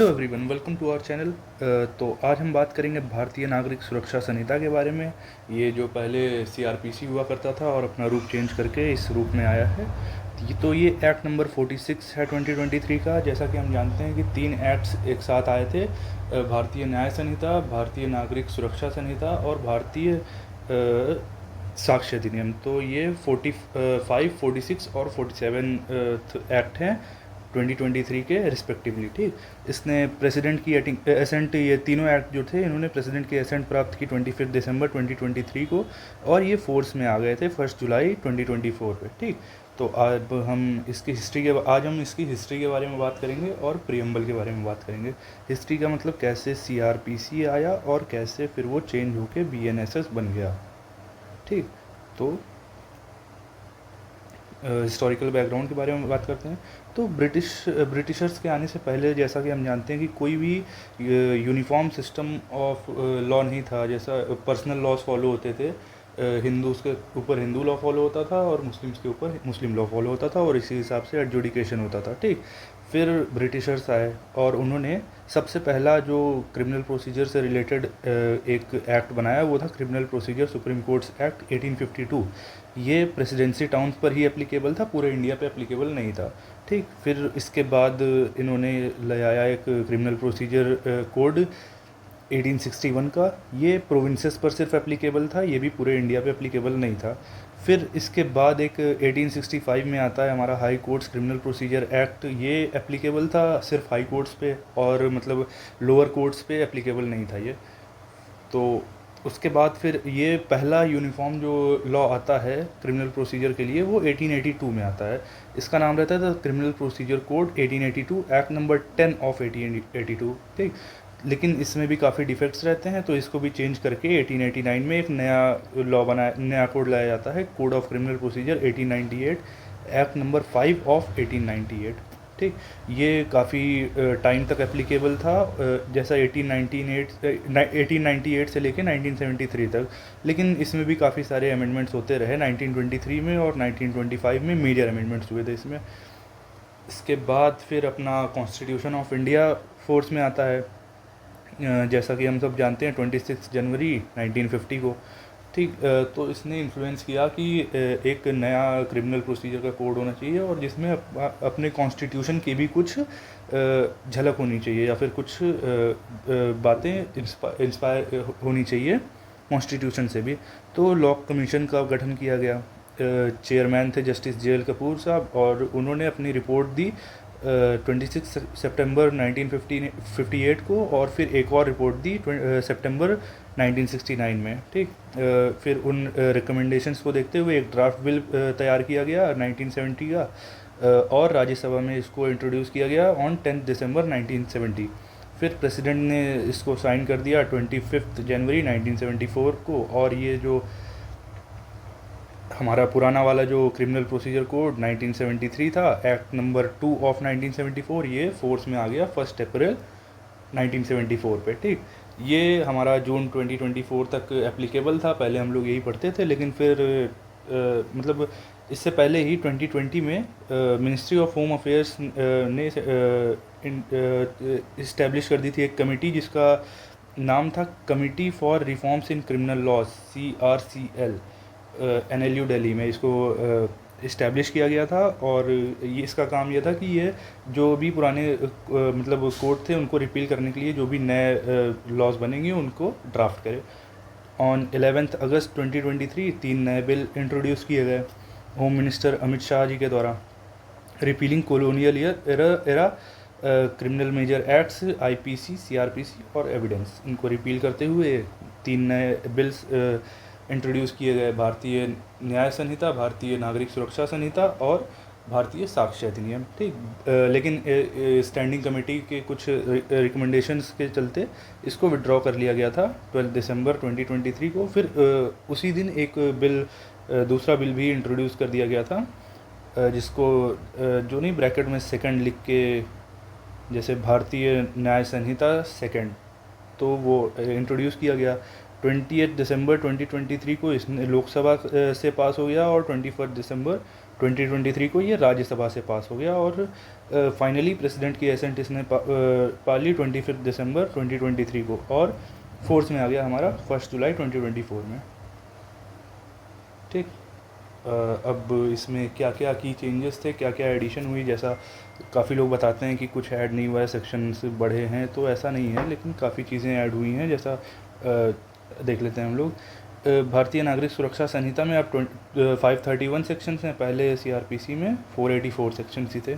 Hello everyone, welcome to our channel. तो आज हम बात करेंगे भारतीय नागरिक सुरक्षा संहिता के बारे में। ये जो पहले सीआरपीसी हुआ करता था और अपना रूप चेंज करके इस रूप में आया है। तो ये एक्ट नंबर 46 है 2023 का। जैसा कि हम जानते हैं कि 3 एक्ट्स एक साथ आए थे, भारतीय न्याय संहिता, भारतीय नागरिक सुरक्षा संहिता और भारतीय साक्ष्य अधिनियम। तो ये 45, 46 और 47 एक्ट हैं 2023 के रिस्पेक्टिवली। ठीक, इसने प्रेसिडेंट की एसेंट, ये तीनों एक्ट जो थे इन्होंने प्रेसिडेंट की एसेंट प्राप्त की 25 दिसंबर 2023 को, और ये फोर्स में आ गए थे 1 जुलाई 2024 पे। ठीक, तो अब हम इसकी हिस्ट्री के बारे में बात करेंगे और प्रियम्बल के बारे में बात करेंगे। हिस्ट्री का मतलब कैसे सीआरपीसी आया और कैसे फिर वो चेंज होके बीएनएसएस बन गया। ठीक, तो हिस्टोरिकल बैकग्राउंड के बारे में बात करते हैं। तो ब्रिटिशर्स के आने से पहले, जैसा कि हम जानते हैं कि कोई भी यूनिफॉर्म सिस्टम ऑफ लॉ नहीं था। जैसा पर्सनल लॉज फॉलो होते थे, हिंदूज़ के ऊपर हिंदू लॉ फॉलो होता था और मुस्लिम्स के ऊपर मुस्लिम लॉ फॉलो होता था, और इसी हिसाब से एडजुडिकेशन होता था। ठीक, फिर ब्रिटिशर्स आए और उन्होंने सबसे पहला जो क्रिमिनल प्रोसीजर से रिलेटेड एक एक्ट बनाया, वो था criminal procedure supreme courts act 1852। ये प्रेसिडेंसी टाउन्स पर ही एप्लीकेबल था, पूरे इंडिया पे एप्लीकेबल नहीं था। ठीक, फिर इसके बाद इन्होंने ले आया एक क्रिमिनल प्रोसीजर कोड 1861 का। ये प्रोविंसेस पर सिर्फ एप्लीकेबल था, ये भी पूरे इंडिया पे एप्लीकेबल नहीं था। फिर इसके बाद एक 1865 में आता है हमारा high courts criminal procedure act. ये एप्लीकेबल था सिर्फ हाई कोर्ट्स पे, और मतलब लोअर कोर्ट्स पे एप्लीकेबल नहीं था ये। तो उसके बाद फिर ये पहला यूनिफॉर्म जो लॉ आता है क्रिमिनल प्रोसीजर के लिए, वो 1882 में आता है। इसका नाम रहता था criminal procedure code 1882, act number 10 of 1882। ठीक, लेकिन इसमें भी काफ़ी डिफेक्ट्स रहते हैं, तो इसको भी चेंज करके 1889 में एक नया कोड लाया जाता है, code of criminal procedure 1898, act number 5 of 1898। ठीक, ये काफ़ी टाइम तक एप्लीकेबल था, जैसा 1898 से लेके 1973 तक। लेकिन इसमें भी काफ़ी सारे अमेंडमेंट्स होते रहे 1923 में, और 1925 में मेजर अमेंडमेंट्स हुए थे इसमें। इसके बाद फिर अपना कॉन्स्टिट्यूशन ऑफ इंडिया फोर्स में आता है, जैसा कि हम सब जानते हैं 26 जनवरी 1950 को। ठीक, तो इसने इन्फ्लुएंस किया कि एक नया क्रिमिनल प्रोसीजर का कोड होना चाहिए, और जिसमें अपने कॉन्स्टिट्यूशन की भी कुछ झलक होनी चाहिए, या फिर कुछ बातें इंस्पायर होनी चाहिए कॉन्स्टिट्यूशन से भी। तो लॉ कमीशन का गठन किया गया। चेयरमैन थे जस्टिस जे.एल. कपूर साहब, और उन्होंने अपनी रिपोर्ट दी 26 सितंबर 1958 को, और फिर एक और रिपोर्ट दी सितंबर 1969 में। ठीक, फिर उन रिकमेंडेशंस को देखते हुए एक ड्राफ्ट बिल तैयार किया गया 1970 का, और राज्यसभा में इसको इंट्रोड्यूस किया गया ऑन 10 दिसंबर 1970। फिर प्रेसिडेंट ने इसको साइन कर दिया 25 जनवरी 1974 को, और ये जो हमारा पुराना वाला जो क्रिमिनल प्रोसीजर कोड 1973 था, एक्ट नंबर 2 ऑफ 1974, ये फोर्स में आ गया 1 अप्रैल 1974 पे। ठीक, ये हमारा जून 2024 तक एप्लीकेबल था। पहले हम लोग यही पढ़ते थे, लेकिन फिर मतलब इससे पहले ही 2020 में मिनिस्ट्री ऑफ होम अफेयर्स ने इस्टेब्लिश कर दी थी एक कमेटी, जिसका नाम था committee for reforms in criminal laws, CRCL। NLU Delhi में इसको इस्टेब्लिश किया गया था, और ये इसका काम यह था कि ये जो भी पुराने मतलब कोड थे उनको रिपील करने के लिए जो भी नए लॉज बनेंगे उनको ड्राफ्ट करे। ऑन 11 अगस्त 2023 3 नए बिल इंट्रोड्यूस किए गए होम मिनिस्टर अमित शाह जी के द्वारा। Repealing colonial era criminal major acts, IPC, CRPC और एविडेंस, इनको रिपील करते हुए 3 नए बिल्स इंट्रोड्यूस किए गए, भारतीय न्याय संहिता, भारतीय नागरिक सुरक्षा संहिता और भारतीय साक्ष्य अधिनियम। ठीक, लेकिन स्टैंडिंग कमेटी के कुछ रिकमेंडेशंस के चलते इसको विड्रॉ कर लिया गया था 12 दिसंबर 2023 को। फिर उसी दिन एक बिल, दूसरा बिल भी इंट्रोड्यूस कर दिया गया था, जिसको जो नहीं ब्रैकेट में सेकंड लिख के, जैसे भारतीय न्याय संहिता सेकंड, तो वो इंट्रोड्यूस किया गया। दिसंबर 2023 को इसने लोकसभा से पास हो गया और 21 दिसंबर 2023 को ये राज्यसभा से पास हो गया और फाइनली प्रेसिडेंट की एसेंट इसने पा ली 25 दिसंबर 2023 को और फोर्स में आ गया हमारा 1 जुलाई 2024 में। ठीक। अब इसमें क्या क्या की चेंजेस थे, क्या क्या एडिशन हुई, जैसा काफ़ी लोग बताते हैं कि कुछ ऐड नहीं हुआ है, सेक्शंस बढ़े हैं, तो ऐसा नहीं है, लेकिन काफ़ी चीज़ें ऐड हुई हैं। जैसा देख लेते हैं हम लोग। भारतीय नागरिक सुरक्षा संहिता में अब 531 सेक्शंस हैं, पहले सीआरपीसी में 484 सेक्शंस ही थे।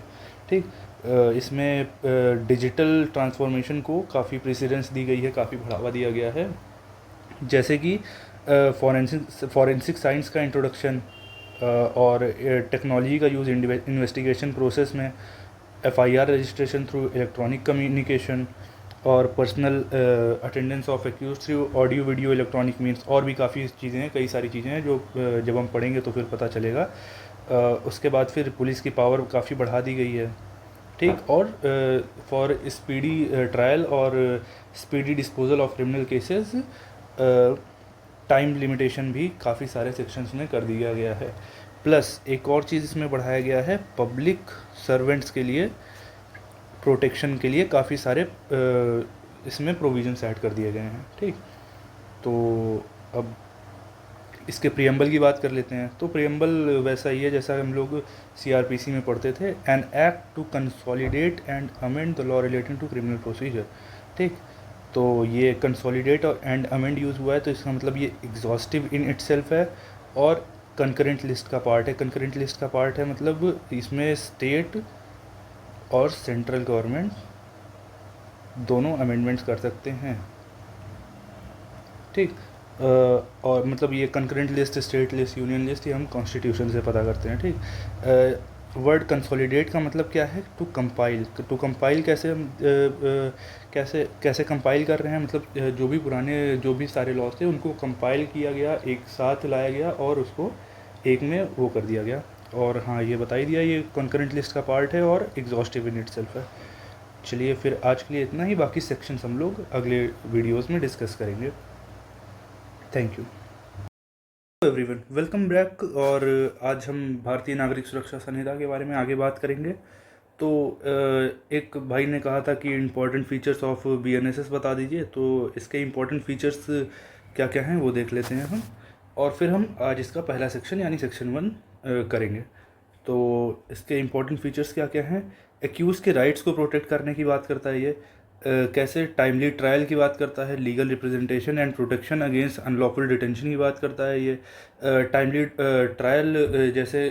ठीक। इसमें डिजिटल ट्रांसफॉर्मेशन को काफ़ी प्रेसिडेंस दी गई है, काफ़ी बढ़ावा दिया गया है, जैसे कि फॉरेंसिक साइंस का इंट्रोडक्शन और टेक्नोलॉजी का यूज़ इन्वेस्टिगेशन प्रोसेस में, FIR registration through electronic communication और personal attendance of accuse through audio video electronic means, और भी काफ़ी चीज़ें हैं, कई सारी चीज़ें हैं जो जब हम पढ़ेंगे तो फिर पता चलेगा। उसके बाद फिर पुलिस की पावर काफ़ी बढ़ा दी गई है। ठीक। और फॉर स्पीडी ट्रायल और speedy disposal of criminal cases time limitation भी काफ़ी सारे सेक्शंस में कर दिया गया है। प्लस एक और चीज़ इसमें बढ़ाया गया है, पब्लिक सर्वेंट्स के लिए प्रोटेक्शन के लिए काफ़ी सारे इसमें प्रोविजंस ऐड कर दिए गए हैं। ठीक। तो अब इसके प्रियम्बल की बात कर लेते हैं। तो प्रियम्बल वैसा ही है जैसा हम लोग सीआरपीसी में पढ़ते थे, an act to consolidate and amend the law relating to criminal procedure. ठीक। तो ये कंसोलिडेट और एंड अमेंड यूज़ हुआ है, तो इसका मतलब ये एग्जॉस्टिव इन इटसेल्फ है और कंकरेंट लिस्ट का पार्ट है। कंकरेंट लिस्ट का पार्ट है मतलब इसमें स्टेट और सेंट्रल गवर्नमेंट दोनों अमेंडमेंट्स कर सकते हैं। ठीक। और मतलब ये concurrent list, state list, union list, ये हम कॉन्स्टिट्यूशन से पता करते हैं। ठीक। वर्ड कंसोलिडेट का मतलब क्या है, टू कंपाइल। टू कंपाइल कैसे हम कैसे कैसे कंपाइल कर रहे हैं, मतलब जो भी पुराने जो भी सारे लॉज थे उनको कंपाइल किया गया, एक साथ लाया गया और उसको एक में वो कर दिया गया। और हाँ, ये बता ही दिया, ये कंकरेंट लिस्ट का पार्ट है और एग्जॉस्टिव इन इटसेल्फ है। चलिए फिर आज के लिए इतना ही, बाकी सेक्शंस हम लोग अगले वीडियोस में डिस्कस करेंगे। Thank you everyone, welcome back. और आज हम भारतीय नागरिक सुरक्षा संहिता के बारे में आगे बात करेंगे। तो एक भाई ने कहा था कि इम्पोर्टेंट फीचर्स ऑफ बीएनएसएस बता दीजिए, तो इसके इम्पोर्टेंट फीचर्स क्या क्या हैं वो देख लेते हैं हम, और फिर हम आज इसका पहला सेक्शन यानी सेक्शन 1 करेंगे। तो इसके इम्पोर्टेंट फीचर्स क्या क्या हैं, एक्यूज़ के राइट्स को प्रोटेक्ट करने की बात करता है ये, कैसे टाइमली ट्रायल की बात करता है, legal representation and protection against unlawful detention की बात करता है ये, टाइमली ट्रायल जैसे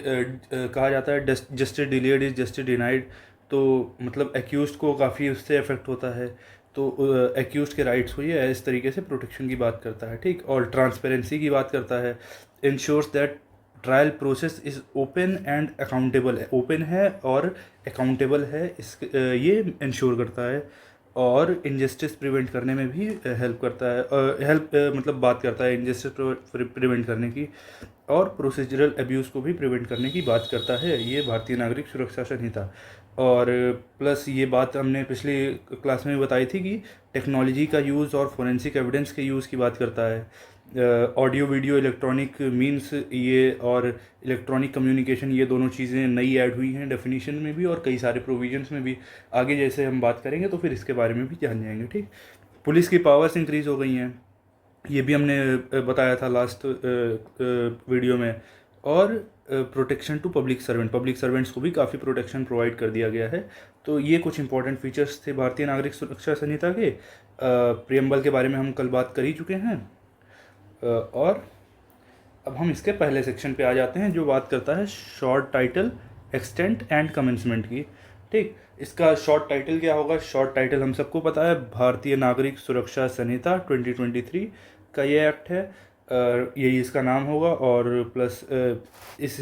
कहा जाता है justice delayed is justice denied, तो मतलब एक्यूज़ को काफ़ी उससे इफेक्ट होता है, तो एक्यूज़ के राइट्स को ये इस तरीके से प्रोटेक्शन की बात करता है। ठीक। और ट्रांसपेरेंसी की बात करता है, ensures that trial process is open and accountable है, ओपन है और अकाउंटेबल है, इस ये इंश्योर करता है, और इनजस्टिस प्रिवेंट करने में भी हेल्प करता है, हेल्प मतलब बात करता है इनजस्टिस प्रिवेंट करने की, और प्रोसीजरल अब्यूज़ को भी प्रिवेंट करने की बात करता है ये भारतीय नागरिक सुरक्षा संहिता। और प्लस ये बात हमने पिछली क्लास में बताई थी कि टेक्नोलॉजी का यूज़ और फोरेंसिक एविडेंस के यूज़ की बात करता है, ऑडियो वीडियो इलेक्ट्रॉनिक मीन्स ये और इलेक्ट्रॉनिक कम्युनिकेशन, ये दोनों चीज़ें नई ऐड हुई हैं डेफिनेशन में भी और कई सारे प्रोविजंस में भी। आगे जैसे हम बात करेंगे तो फिर इसके बारे में भी जान जाएंगे। ठीक। पुलिस की पावर्स इंक्रीज़ हो गई हैं, ये भी हमने बताया था लास्ट वीडियो में। और protection to public servant, public servants को भी काफ़ी प्रोटेक्शन प्रोवाइड कर दिया गया है। तो ये कुछ इंपॉर्टेंट फीचर्स थे भारतीय नागरिक सुरक्षा संहिता के। प्रियम्बल के बारे में हम कल बात कर ही चुके हैं। और अब हम इसके पहले सेक्शन पे आ जाते हैं जो बात करता है short title, extent and commencement की। ठीक। इसका शॉर्ट टाइटल क्या होगा, शॉर्ट टाइटल हम सबको पता है, भारतीय नागरिक सुरक्षा संहिता 2023 का ये एक्ट है, यही इसका नाम होगा। और प्लस इस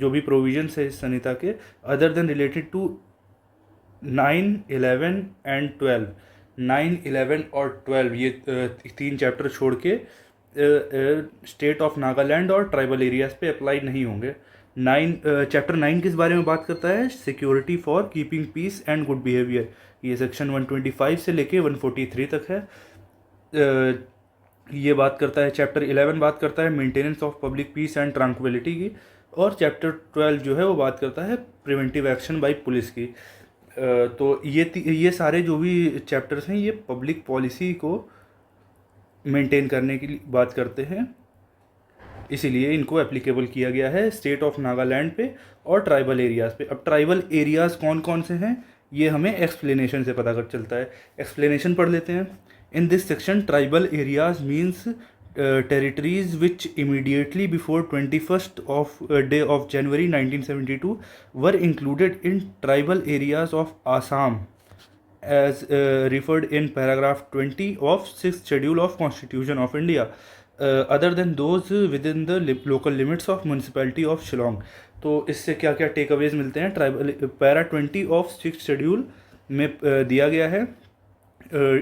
जो भी प्रोविजंस है इस संहिता के, other than related to 9, 11 and 12, 9, 11 और 12 ये 3 चैप्टर छोड़ के स्टेट ऑफ नागालैंड और ट्राइबल एरियाज पे अप्लाई नहीं होंगे। चैप्टर 9 किस बारे में बात करता है, security for keeping peace and good behaviour, ये सेक्शन 125 से लेके 143 तक है। ये बात करता है, चैप्टर 11 बात करता है maintenance of public piece and tranquillity की, और चैप्टर 12 जो है वो बात करता है प्रिवेंटिव एक्शन बाय पुलिस की। तो ये सारे जो भी चैप्टर्स हैं ये पब्लिक पॉलिसी को मेंटेन करने की बात करते हैं, इसीलिए इनको एप्लीकेबल किया गया है स्टेट ऑफ नागालैंड पे और ट्राइबल एरियाज़ पे। अब ट्राइबल एरियाज़ कौन कौन से हैं ये हमें एक्सप्लेनेशन से पता कर चलता है। एक्सप्लेनेशन पढ़ लेते हैं। In this section tribal areas means territories which immediately before 21st of day of January 1972 were included in tribal areas of Assam as referred in paragraph 20 of 6th schedule of Constitution of India, other than those within the local limits of municipality of Shillong। तो इससे क्या क्या take Awez मिलते हैं? Tribal para 20 of 6th schedule में दिया गया है।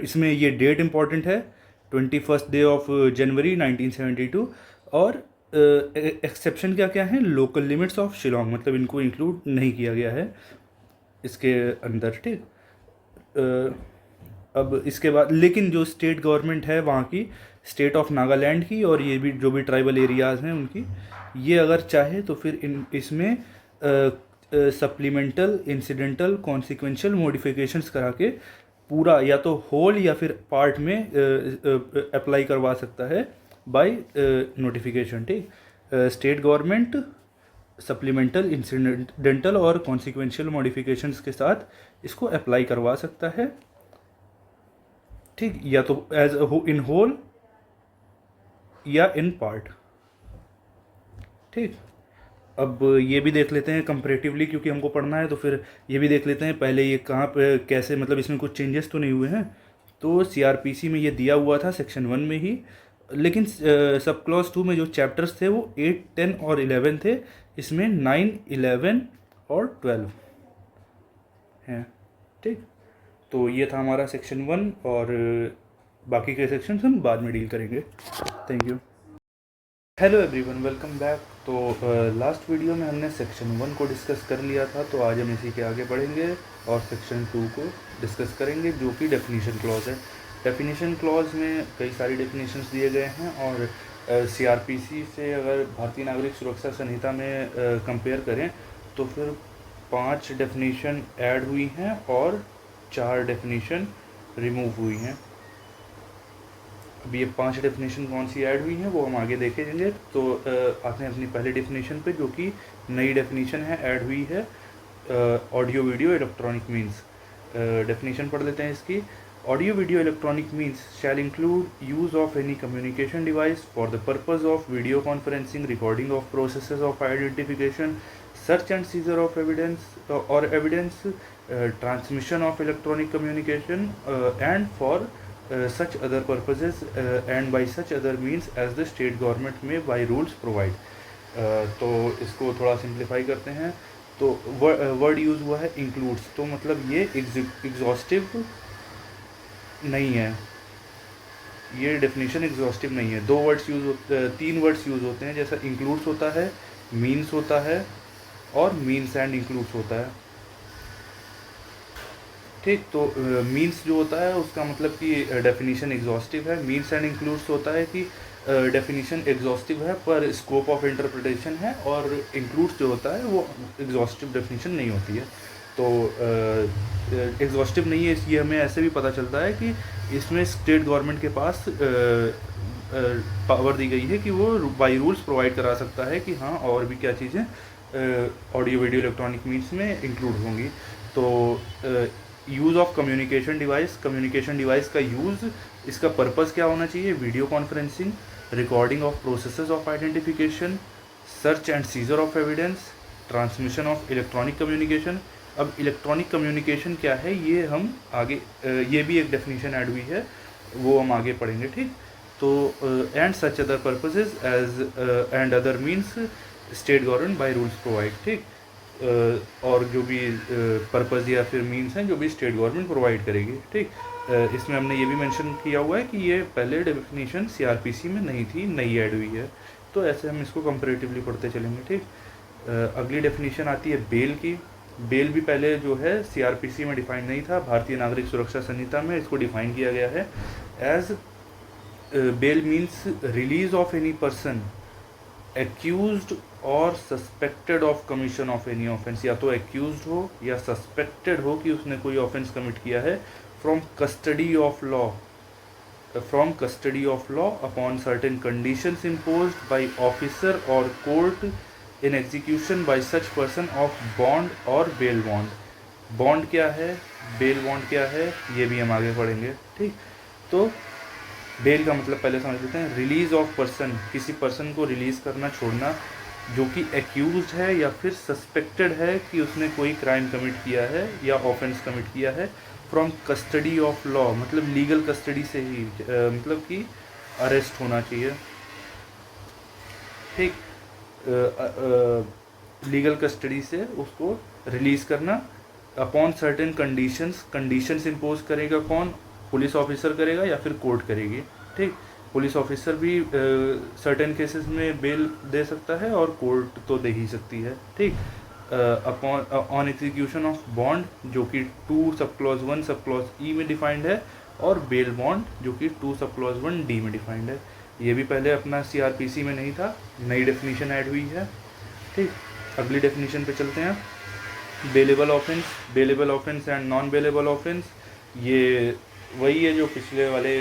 इसमें ये डेट इम्पॉर्टेंट है 21st डे ऑफ जनवरी 1972, और एक्सेप्शन क्या क्या है? लोकल लिमिट्स ऑफ शिलोंग, मतलब इनको इंक्लूड नहीं किया गया है इसके अंदर, ठीक। अब इसके बाद लेकिन जो स्टेट गवर्नमेंट है वहाँ की, स्टेट ऑफ नागालैंड की, और ये भी जो भी ट्राइबल एरियाज़ हैं उनकी, ये अगर चाहे तो फिर इसमें सप्लीमेंटल, इंसिडेंटल, कॉन्सिक्वेंशियल मॉडिफिकेशंस करा के पूरा या तो होल या फिर पार्ट में अप्लाई करवा सकता है बाय नोटिफिकेशन, ठीक। स्टेट गवर्नमेंट सप्लीमेंटल, इंसिडेंटल और कॉन्सिक्वेंशियल मॉडिफिकेशंस के साथ इसको अप्लाई करवा सकता है, ठीक, या तो एज इन होल या इन पार्ट, ठीक। अब ये भी देख लेते हैं कंपैरेटिवली, क्योंकि हमको पढ़ना है तो फिर ये भी देख लेते हैं पहले ये कहाँ पे कैसे, मतलब इसमें कुछ चेंजेस तो नहीं हुए हैं। तो सीआरपीसी में ये दिया हुआ था सेक्शन 1 में ही, लेकिन सब क्लॉज 2 में जो चैप्टर्स थे वो 8, 10 और 11 थे। इसमें 9, 11 और 12 हैं, ठीक। तो ये था हमारा सेक्शन 1, और बाकी के सेक्शंस हम बाद में डील करेंगे। Thank you. Hello everyone, welcome back. तो लास्ट वीडियो में हमने सेक्शन 1 को डिस्कस कर लिया था, तो आज हम इसी के आगे बढ़ेंगे और सेक्शन 2 को डिस्कस करेंगे, जो कि डेफिनेशन क्लॉज है। डेफिनेशन क्लॉज में कई सारी डेफिनेशंस दिए गए हैं, और सीआरपीसी से अगर भारतीय नागरिक सुरक्षा संहिता में कंपेयर करें तो फिर 5 डेफिनेशन ऐड हुई हैं और 4 डेफिनेशन रिमूव हुई हैं। अब ये 5 डेफिनेशन कौन सी ऐड हुई हैं वो हम आगे देखेंगे। तो आते हैं अपनी पहली डेफिनेशन पे, जो कि नई डेफिनेशन है, ऐड हुई है, audio video electronic means. Definition पढ़ लेते हैं इसकी। Audio video electronic means shall include use of any communication device for the purpose of video conferencing, recording of processes of identification, search and seizure of evidence और evidence, transmission of electronic communication and for such other purposes and by such other means as the state government may by rules provide। तो इसको थोड़ा simplify करते हैं। तो word use हुआ है includes, तो मतलब ये एग्जॉस्टिव नहीं है, ये डेफिनेशन एग्जॉस्टिव नहीं है। 2 वर्ड्स यूज़ होते, 3 वर्ड्स यूज़ होते हैं, जैसा इंक्लूड्स होता है, मीन्स होता है और मीन्स एंड इंक्लूड्स होता है, ठीक। तो मीन्स जो होता है उसका मतलब कि डेफिनेशन एग्जॉस्टिव है, मीन्स एंड इंक्लूड्स होता है कि डेफिनेशन एग्जॉस्टिव है पर स्कोप ऑफ इंटरप्रिटेशन है, और इंक्लूड्स जो होता है वो एग्जॉस्टिव डेफिनेशन नहीं होती है। तो एग्जॉस्टिव नहीं है, इसलिए हमें ऐसे भी पता चलता है कि इसमें स्टेट गवर्नमेंट के पास पावर दी गई है कि वो बाई रूल्स प्रोवाइड करा सकता है कि हाँ और भी क्या चीज़ें ऑडियो वीडियो इलेक्ट्रॉनिक मीन्स में इंक्लूड होंगी। तो use of communication device, communication device का यूज़, इसका पर्पज़ क्या होना चाहिए? Video conferencing, recording of processes of identification, search and seizure of evidence, transmission of electronic communication. अब इलेक्ट्रॉनिक कम्युनिकेशन क्या है ये हम आगे, ये भी एक डेफिनेशन ऐड हुई है, वो हम आगे पढ़ेंगे, ठीक। तो and such other purposes as and other means state government by rules provide, ठीक। और जो भी पर्पज़ या फिर मीन्स हैं जो भी स्टेट गवर्नमेंट प्रोवाइड करेगी, ठीक। इसमें हमने ये भी मेंशन किया हुआ है कि ये पहले डेफिनेशन सीआरपीसी में नहीं थी, नई ऐड हुई है। तो ऐसे हम इसको कंपैरेटिवली पढ़ते चलेंगे, ठीक। अगली डेफिनेशन आती है बेल की। बेल भी पहले जो है सीआरपीसी में डिफाइन नहीं था, भारतीय नागरिक सुरक्षा संहिता में इसको डिफाइन किया गया है as bail means release of any person accused और suspected of commission of any offence, या तो एक्यूज्ड हो या सस्पेक्टेड हो कि उसने कोई ऑफेंस कमिट किया है, from custody of law, from custody of law upon certain conditions imposed by officer or court in execution by such person of bond or bail bond. Bond क्या है, बेल बॉन्ड क्या है, ये भी हम आगे पढ़ेंगे। ठीक, तो बेल का मतलब पहले समझ लेते हैं। रिलीज ऑफ पर्सन, किसी पर्सन को रिलीज़ करना, छोड़ना, जो कि एक्यूज्ड है या फिर सस्पेक्टेड है कि उसने कोई क्राइम कमिट किया है या ऑफेंस कमिट किया है, फ्रॉम कस्टडी ऑफ लॉ, मतलब लीगल कस्टडी से ही, मतलब कि अरेस्ट होना चाहिए। ठीक, लीगल कस्टडी से उसको रिलीज़ करना, अपॉन सर्टेन कंडीशंस इम्पोज करेगा कौन, पुलिस ऑफिसर करेगा या फिर कोर्ट करेगी। ठीक, पुलिस ऑफिसर भी सर्टेन केसेस में बेल दे सकता है और कोर्ट तो दे ही सकती है। ठीक, upon on execution of bond, जो कि 2 सब क्लॉज 1 सब क्लॉज ई में डिफाइंड है, और बेल बॉन्ड जो कि 2 सब क्लॉज 1 डी में डिफाइंड है। ये भी पहले अपना सीआरपीसी में नहीं था, नई डेफिनेशन ऐड हुई है। ठीक, अगली डेफिनेशन पे चलते हैं। Bailable offence and non bailable offence, ये वही है जो पिछले वाले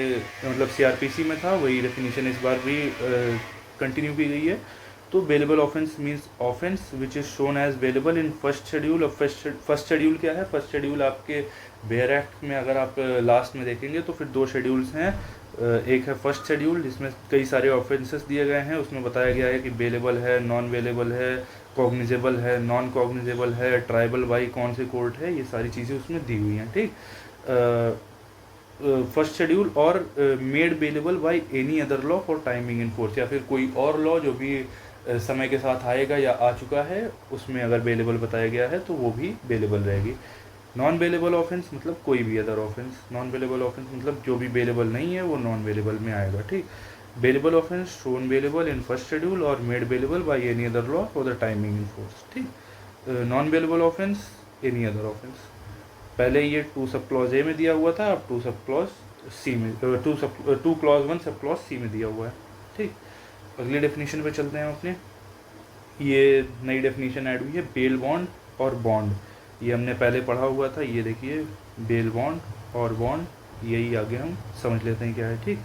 मतलब सीआरपीसी में था, वही डेफिनेशन इस बार भी कंटिन्यू की गई है। तो bailable offence means offence which is shown as bailable in first schedule. अब फर्स्ट शेड्यूल क्या है, फर्स्ट शेड्यूल आपके बेयर एक्ट में अगर आप लास्ट में देखेंगे तो फिर 2 शेड्यूल्स हैं। एक है फर्स्ट शेड्यूल जिसमें कई सारे ऑफेंसेस दिए गए हैं, उसमें बताया गया है कि बेलेबल है, नॉन बेलेबल है, कॉग्निजेबल है, नॉन कॉग्निजेबल है, ट्राइबल बाई कौन से कोर्ट है, ये सारी चीज़ें उसमें दी हुई हैं। ठीक, फर्स्ट शेड्यूल, और made bailable by any other law for timing in force, या फिर कोई और लॉ जो भी समय के साथ आएगा या आ चुका है उसमें अगर बेलेबल बताया गया है तो वो भी बेलेबल रहेगी। नॉन बेलेबल ऑफेंस मतलब कोई भी other offence, non bailable offence मतलब जो भी बेलेबल नहीं है वो नॉन बेलेबल में आएगा। ठीक, bailable offence shown bailable in first schedule और made bailable by any other law for the timing in force. ठीक, non bailable offence any other offence, पहले ये 2 सब क्लॉज ए में दिया हुआ था, अब 2 सब क्लॉज सी में 2 क्लॉज 1 सब क्लॉज सी में दिया हुआ है। ठीक, अगली डेफिनेशन पे चलते हैं अपने। ये नई डेफिनेशन ऐड हुई है, बेल बॉन्ड और बॉन्ड। ये हमने पहले पढ़ा हुआ था, ये देखिए बेल बॉन्ड और बॉन्ड, यही आगे हम समझ लेते हैं क्या है। ठीक,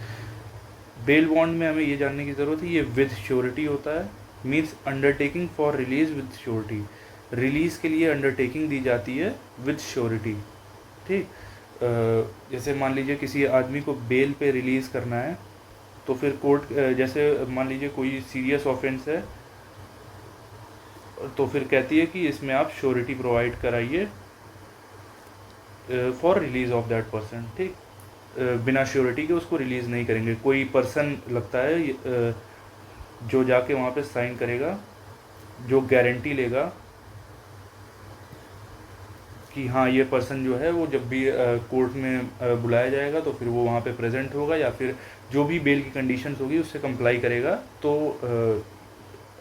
बेल बॉन्ड में हमें ये जानने की ज़रूरत है, ये विद श्योरिटी होता है, means undertaking for release with surety, release के लिए अंडरटेकिंग दी जाती है विद श्योरिटी। ठीक, जैसे मान लीजिए किसी आदमी को बेल पे रिलीज़ करना है तो फिर कोर्ट, जैसे मान लीजिए कोई सीरियस ऑफेंस है तो फिर कहती है कि इसमें आप श्योरिटी प्रोवाइड कराइए for release of that person. ठीक, बिना श्योरिटी के उसको रिलीज़ नहीं करेंगे। कोई पर्सन लगता है जो जाके वहाँ पे साइन करेगा, जो गारंटी लेगा कि हाँ ये पर्सन जो है वो जब भी कोर्ट में बुलाया जाएगा तो फिर वो वहाँ पे प्रेजेंट होगा, या फिर जो भी बेल की कंडीशंस होगी उससे कंप्लाई करेगा। तो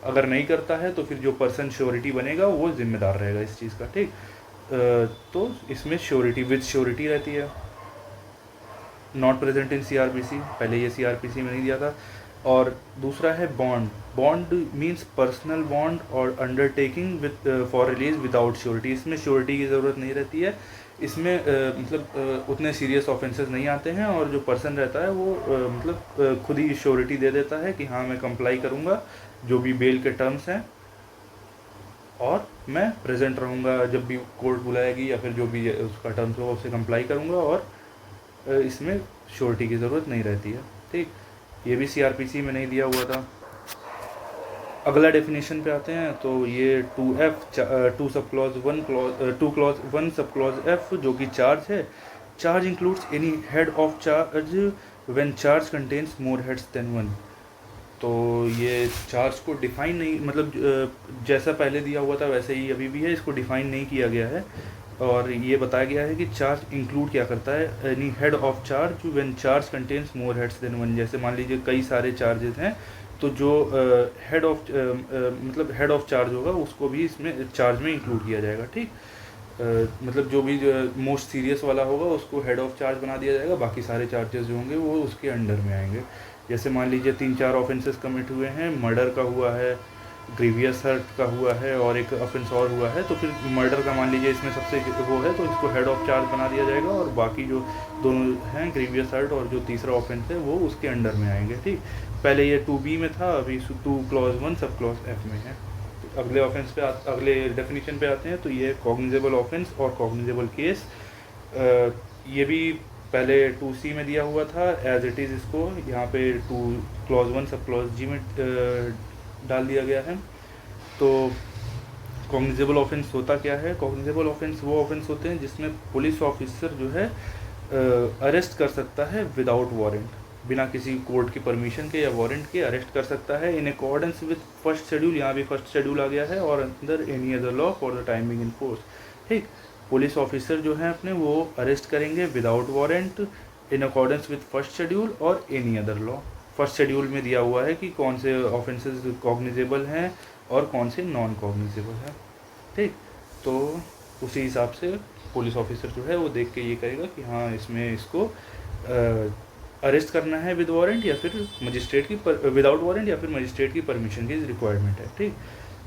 अगर नहीं करता है तो फिर जो पर्सन श्योरिटी बनेगा वो जिम्मेदार रहेगा इस चीज़ का। ठीक, तो इसमें श्योरिटी विद श्योरिटी रहती है। नॉट प्रेजेंट इन सीआरपीसी, पहले ये सीआरपीसी में नहीं दिया था। और दूसरा है bond. Bond means personal bond और undertaking with for release without surety. इसमें श्योरिटी की ज़रूरत नहीं रहती है, इसमें मतलब उतने सीरियस ऑफेंसेस नहीं आते हैं, और जो पर्सन रहता है वो मतलब खुद ही श्योरिटी दे देता है कि हाँ मैं कंप्लाई करूँगा जो भी बेल के टर्म्स हैं, और मैं प्रेजेंट रहूँगा जब भी कोर्ट बुलाएगी, या फिर जो भी उसका टर्म्स होगा उससे कंप्लाई करूँगा, और इसमें श्योरिटी की ज़रूरत नहीं रहती है। ठीक, ये भी सीआरपीसी में नहीं दिया हुआ था। अगला डेफिनेशन पे आते हैं, तो ये 2 sub clause 1 sub clause F जो कि चार्ज है। Charge includes any head of charge when charge contains more heads than 1। तो ये चार्ज को डिफ़ाइन नहीं, मतलब जैसा पहले दिया हुआ था वैसे ही अभी भी है, इसको डिफ़ाइन नहीं किया गया है। और ये बताया गया है कि चार्ज इंक्लूड क्या करता है, any head of charge when charge contains more heads than 1। जैसे मान लीजिए कई सारे चार्जेस हैं, तो जो हेड ऑफ मतलब हेड ऑफ चार्ज होगा उसको भी इसमें चार्ज में इंक्लूड किया जाएगा। ठीक, मतलब जो भी मोस्ट सीरियस वाला होगा उसको हेड ऑफ चार्ज बना दिया जाएगा, बाकी सारे चार्जेस जो होंगे वो उसके अंडर में आएंगे। जैसे मान लीजिए 3-4 ऑफेंसेस कमिट हुए हैं, मर्डर का हुआ है, ग्रीवियस हर्ट का हुआ है और एक ऑफेंस और हुआ है, तो फिर मर्डर का मान लीजिए इसमें सबसे वो है तो इसको हेड ऑफ चार्ज बना दिया जाएगा और बाकी जो दोनों हैं ग्रीवियस हर्ट और जो तीसरा ऑफेंस है वो उसके अंडर में आएंगे। ठीक, पहले ये 2B में था, अभी 2 क्लॉज 1 सब क्लॉज F में है। तो अगले ऑफेंस पे अगले डेफिनेशन पे आते हैं, तो ये कॉग्निजेबल ऑफेंस और कॉग्निजेबल केस। ये भी पहले 2C में दिया हुआ था एज इट इज़, इसको यहाँ पे 2 क्लॉज 1 सब क्लॉज G में डाल दिया गया है। तो कॉग्निजेबल ऑफेंस होता क्या है? कॉग्निजेबल ऑफेंस वो ऑफेंस होते हैं जिसमें पुलिस ऑफिसर जो है अरेस्ट कर सकता है विदाउट वारंट, बिना किसी कोर्ट की परमिशन के या वारंट के अरेस्ट कर सकता है in accordance with first schedule. यहाँ भी फर्स्ट शेड्यूल आ गया है, or under any other law for the timing in force. ठीक, पुलिस ऑफिसर जो है अपने वो अरेस्ट करेंगे without warrant in accordance with first schedule or any other law. First schedule में दिया हुआ है कि कौन से ऑफेंसेस कॉग्निजेबल हैं और कौन से नॉन कॉग्निजेबल हैं। ठीक, तो उसी हिसाब से पुलिस ऑफिसर जो है वो देख के ये करेगा कि हाँ इसमें इसको अरेस्ट करना है विद वारंट या फिर मजिस्ट्रेट की विदाउट वारंट या फिर मजिस्ट्रेट की परमिशन की रिक्वायरमेंट है। ठीक,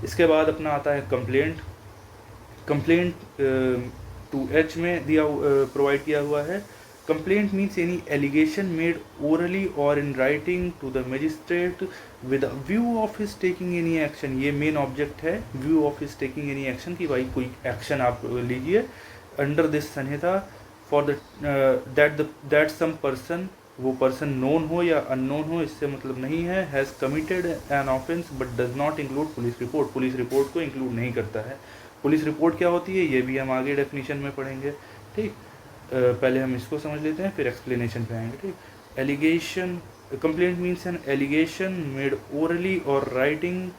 इसके बाद अपना आता है कंप्लेंट। कंप्लेंट 2H में दिया प्रोवाइड किया हुआ है। Complaint means any allegation made orally or in writing to the magistrate with view of his taking any action. ये मेन ऑब्जेक्ट है, view of his taking any action, कि भाई कोई एक्शन आप लीजिए under this sanhita for that some person, वो person known हो या अननोन हो, इससे मतलब नहीं है, has committed an offence but does not include police report. Police report को इंक्लूड नहीं करता है। पुलिस रिपोर्ट क्या होती है ये भी हम आगे डेफिनेशन में पढ़ेंगे। ठीक, पहले हम इसको समझ लेते हैं फिर एक्सप्लेनेशन पे आएंगे। ठीक, allegation, complaint means an allegation made orally और राइटिंग,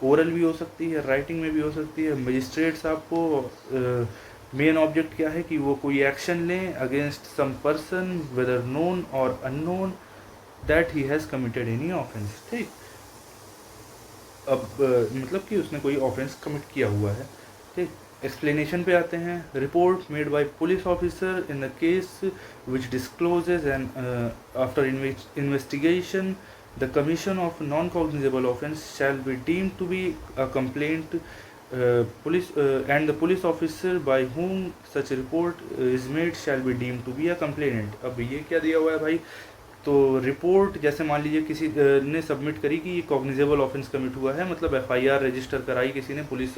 ओरल भी हो सकती है, राइटिंग में भी हो सकती है। मजिस्ट्रेट साहब को मेन ऑब्जेक्ट क्या है कि वो कोई एक्शन लें against some person whether known or unknown that he has committed any offence. ठीक, अब मतलब कि उसने कोई ऑफेंस कमिट किया हुआ है। ठीक, एक्सप्लेनेशन पे आते हैं। Report made by police officer in the case which discloses and after investigation the commission of non cognizable offence shall be deemed to be a complaint police and the police officer by whom such a report is made shall be deemed to be a complainant। अब ये क्या दिया हुआ है भाई? तो report जैसे मान लीजिए किसी ने सबमिट करी कि ये कॉग्निजेबल ऑफेंस कमिट हुआ है, मतलब FIR रजिस्टर कराई किसी ने पुलिस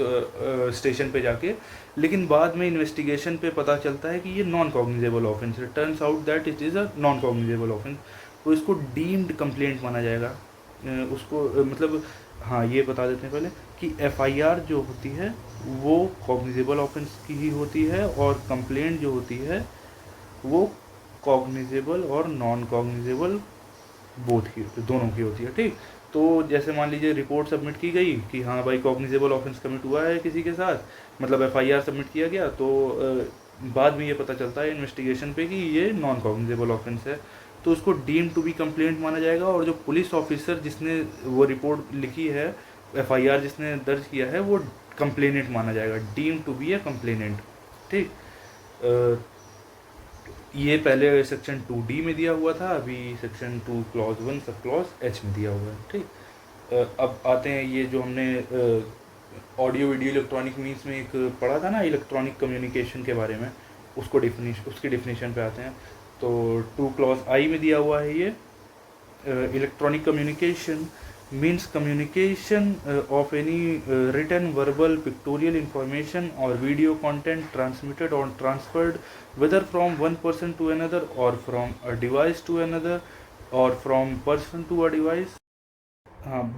स्टेशन पे जाके, लेकिन बाद में इन्वेस्टिगेशन पे पता चलता है कि ये नॉन कॉग्निजेबल ऑफेंस है, turns out that it is a non cognizable offence, तो इसको डीम्ड कंप्लेंट माना जाएगा। उसको मतलब हाँ ये बता देते हैं पहले कि FIR जो होती है वो कॉग्निजेबल ऑफेंस की ही होती है और कंप्लेंट जो होती है वो कॉग्निजेबल और नॉन कॉग्निजेबल बोथ की, दोनों की होती है। ठीक, तो जैसे मान लीजिए रिपोर्ट सबमिट की गई कि हाँ भाई कॉग्निजेबल ऑफेंस कमिट हुआ है किसी के साथ, मतलब FIR सबमिट किया गया, तो बाद में ये पता चलता है इन्वेस्टिगेशन पे कि ये नॉन कॉग्निजेबल ऑफेंस है, तो उसको डीम टू बी कंप्लेंट माना जाएगा। और जो पुलिस ऑफिसर जिसने वो रिपोर्ट लिखी है, FIR जिसने दर्ज किया है, वो कंप्लेनेंट माना जाएगा, deem to be a complainant. ठीक, ये पहले सेक्शन 2D में दिया हुआ था, अभी section 2 clause 1 sub clause H में दिया हुआ है। ठीक, अब आते हैं ये जो हमने ऑडियो वीडियो इलेक्ट्रॉनिक मीन्स में एक पढ़ा था ना इलेक्ट्रॉनिक कम्युनिकेशन के बारे में, उसकी डिफिनीशन पे आते हैं। तो 2 क्लॉज I में दिया हुआ है ये electronic communication means communication of any written, verbal, pictorial information or video content transmitted or transferred whether from one person to another or from a device to another or from person to a device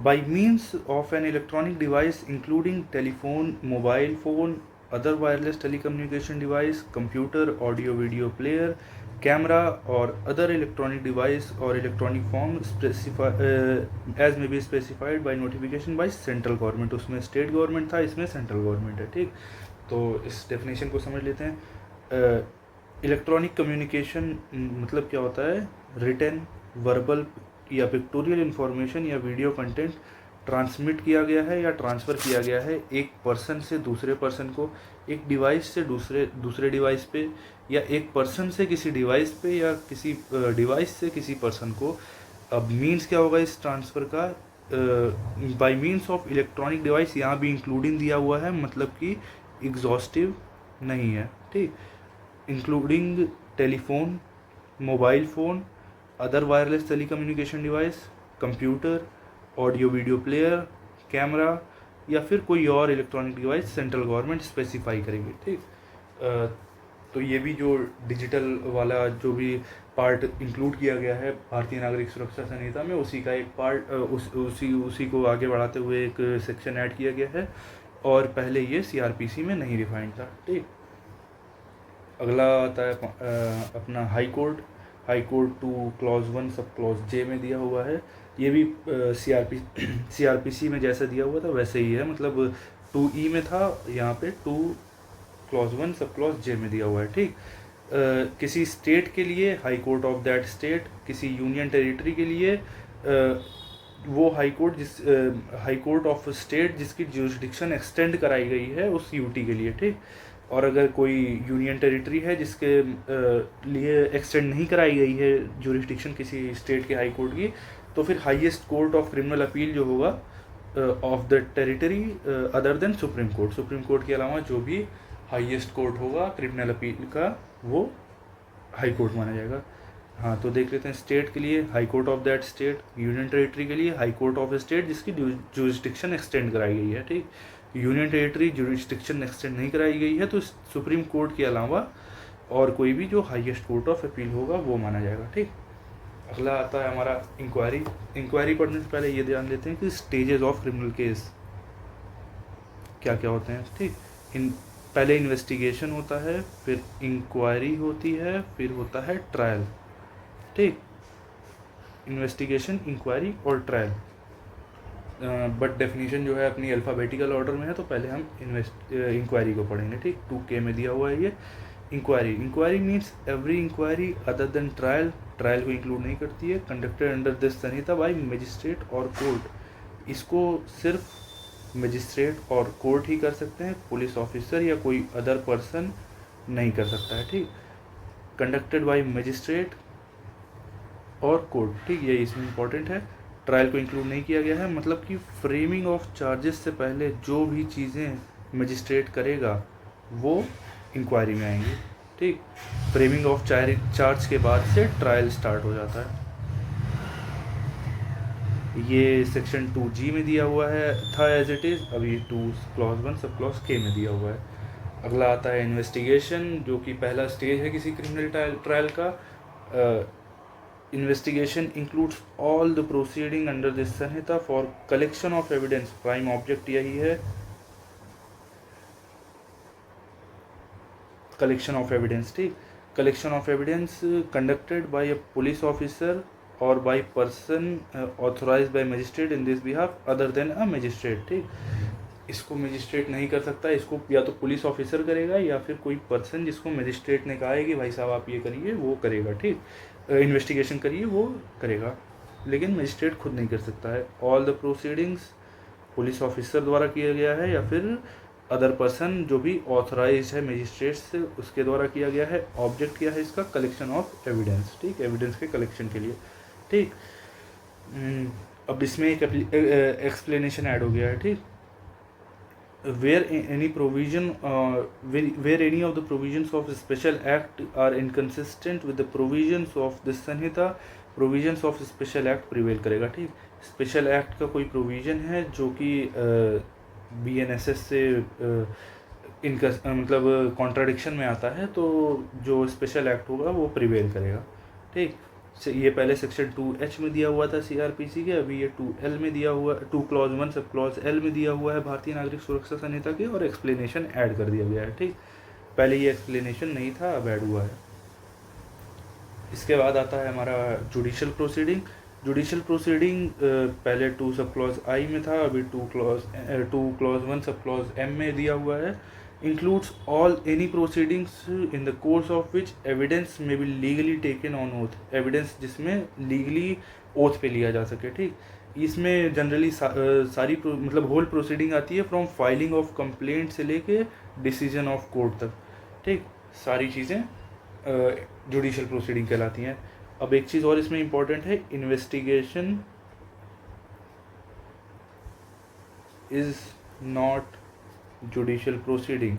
by means of an electronic device including telephone, mobile phone, other wireless telecommunication device, computer, audio video player, camera or other electronic device or electronic form as may be specified by notification by central government। उसमें state government था, इसमें central government है। ठीक, तो इस definition को समझ लेते हैं। इलेक्ट्रॉनिक कम्युनिकेशन मतलब क्या होता है? रिटन, वर्बल या पिक्टोरियल इन्फॉर्मेशन या वीडियो कंटेंट ट्रांसमिट किया गया है या ट्रांसफ़र किया गया है एक पर्सन से दूसरे पर्सन को, एक डिवाइस से दूसरे डिवाइस पे, या एक पर्सन से किसी डिवाइस पे या किसी डिवाइस से किसी पर्सन को अब मीन्स क्या होगा इस ट्रांसफ़र का, bye means of electronic device, यहाँ भी इंक्लूडिंग दिया हुआ है, मतलब कि एग्जॉस्टिव नहीं है, ठीक। Including telephone, mobile phone, other wireless telecommunication device, computer, audio video player, camera, या फिर कोई और electronic device central government specify करेगी, ठीक। तो ये भी जो डिजिटल वाला जो भी पार्ट इंक्लूड किया गया है भारतीय नागरिक सुरक्षा संहिता में, उसी का एक पार्ट उसी को आगे बढ़ाते हुए एक सेक्शन ऐड किया गया है, और पहले ये सीआरपीसी में नहीं डिफाइंड था, ठीक। अगला आता है अपना high court 2 clause 1 sub clause जे में दिया हुआ है। ये भी सीआरपीसी में जैसा दिया हुआ था वैसे ही है, मतलब 2E में था, यहाँ पे 2 क्लॉज 1 सब क्लॉज जे में दिया हुआ है, ठीक। किसी स्टेट के लिए high court of that state, किसी यूनियन टेरिटरी के लिए वो हाई कोर्ट ऑफ स्टेट जिसकी ज्यूरिसडिक्शन एक्सटेंड कराई गई है उस यूटी के लिए, ठीक। और अगर कोई यूनियन टेरिटरी है जिसके लिए एक्सटेंड नहीं कराई गई है ज्यूरिसडिक्शन किसी स्टेट के हाई कोर्ट की, तो फिर highest court of criminal appeal जो होगा of the territory other than supreme court के अलावा जो भी हाईएस्ट कोर्ट होगा क्रिमिनल अपील का, वो हाई कोर्ट माना जाएगा। हाँ, तो देख लेते हैं स्टेट के लिए high court of that state, union territory के लिए हाई कोर्ट ऑफ स्टेट जिसकी ज्यूरिसडिक्शन एक्सटेंड कराई गई है, ठीक। यूनियन टेरिटरी ज्यूरिसडिक्शन एक्सटेंड नहीं कराई गई है तो सुप्रीम कोर्ट के अलावा और कोई भी जो हाईएस्ट कोर्ट ऑफ अपील होगा वो माना जाएगा, ठीक। अगला आता है हमारा इंक्वायरी पढ़ने से पहले ये ध्यान देते हैं कि स्टेजेस ऑफ क्रिमिनल केस क्या क्या होते हैं, ठीक। पहले इन्वेस्टिगेशन होता है, फिर इंक्वायरी होती है, फिर होता है ट्रायल, ठीक। इन्वेस्टिगेशन, इंक्वायरी और ट्रायल, बट डेफिनेशन जो है अपनी अल्फ़ाबेटिकल ऑर्डर में है, तो पहले हम इंक्वायरी को पढ़ेंगे, ठीक। 2K में दिया हुआ है ये inquiry means every inquiry other than trial को इंक्लूड नहीं करती है, कंडक्टेड अंडर दिस संहिता बाय मजिस्ट्रेट और कोर्ट। इसको सिर्फ मजिस्ट्रेट और कोर्ट ही कर सकते हैं, पुलिस ऑफिसर या कोई अदर पर्सन नहीं कर सकता है, ठीक। कंडक्टेड बाय मजिस्ट्रेट और कोर्ट, ठीक, ये इसमें इंपॉर्टेंट है। ट्रायल को इंक्लूड नहीं किया गया है, मतलब कि फ्रेमिंग ऑफ चार्जेस से पहले जो भी चीज़ें मजिस्ट्रेट करेगा वो इंक्वायरी में आएंगी, ठीक। फ्रेमिंग ऑफ चार्ज के बाद से ट्रायल स्टार्ट हो जाता है। ये सेक्शन 2G में दिया हुआ है था एज इट इज़, अभी 2 क्लॉज 1 सब क्लॉज K में दिया हुआ है। अगला आता है इन्वेस्टिगेशन, जो कि पहला स्टेज है किसी क्रिमिनल ट्रायल का। Investigation includes all the proceeding under this sanhita for collection of evidence, prime object यही है, कलेक्शन ऑफ एविडेंस, ठीक। Collection of evidence conducted by a police officer or by person authorized by magistrate in this behalf other than a magistrate, ठीक। इसको magistrate नहीं कर सकता, इसको या तो पुलिस ऑफिसर करेगा या फिर कोई पर्सन जिसको मजिस्ट्रेट ने कहा है कि भाई साहब आप ये करिए, वो करेगा, ठीक। इन्वेस्टिगेशन करिए, वो करेगा, लेकिन मजिस्ट्रेट खुद नहीं कर सकता है। All the proceedings police officer द्वारा किया गया है या फिर अदर पर्सन जो भी ऑथराइज है मजिस्ट्रेट से उसके द्वारा किया गया है। ऑब्जेक्ट क्या है इसका, कलेक्शन ऑफ एविडेंस, ठीक, एविडेंस के कलेक्शन के लिए, ठीक। अब इसमें एक एक्सप्लेनेशन ऐड हो गया है, ठीक। where any provision where any of the provisions of the special act are inconsistent with the provisions of this Samhita, provisions of special act prevail करेगा, ठीक। स्पेशल एक्ट का कोई प्रोविज़न है जो कि BNSS से इनका मतलब कॉन्ट्राडिक्शन में आता है, तो जो स्पेशल एक्ट होगा वो प्रिवेल करेगा, ठीक। ये पहले सेक्शन 2H में दिया हुआ था CRPC के, अभी ये 2L में दिया हुआ, 2 क्लॉज 1 सब क्लॉज L में दिया हुआ है भारतीय नागरिक सुरक्षा संहिता के, और एक्सप्लेनेशन ऐड कर दिया गया है, ठीक। पहले ये एक्सप्लेनेशन नहीं था, अब ऐड हुआ है। इसके बाद आता है हमारा जुडिशल प्रोसीडिंग। पहले 2 सब क्लॉज I में था, अभी 2 क्लॉज 1 सब क्लॉज M में दिया हुआ है। includes all any proceedings in the course of which evidence may be legally taken on oath, evidence जिसमें legally oath पे लिया जा सके, ठीक। इसमें जनरली सारी मतलब होल प्रोसीडिंग आती है फ्रॉम फाइलिंग ऑफ कंप्लेंट से लेके डिसीजन ऑफ कोर्ट तक, ठीक। सारी चीज़ें जुडिशल प्रोसीडिंग कहलाती हैं। अब एक चीज़ और इसमें इम्पोर्टेंट है, investigation is not judicial proceeding,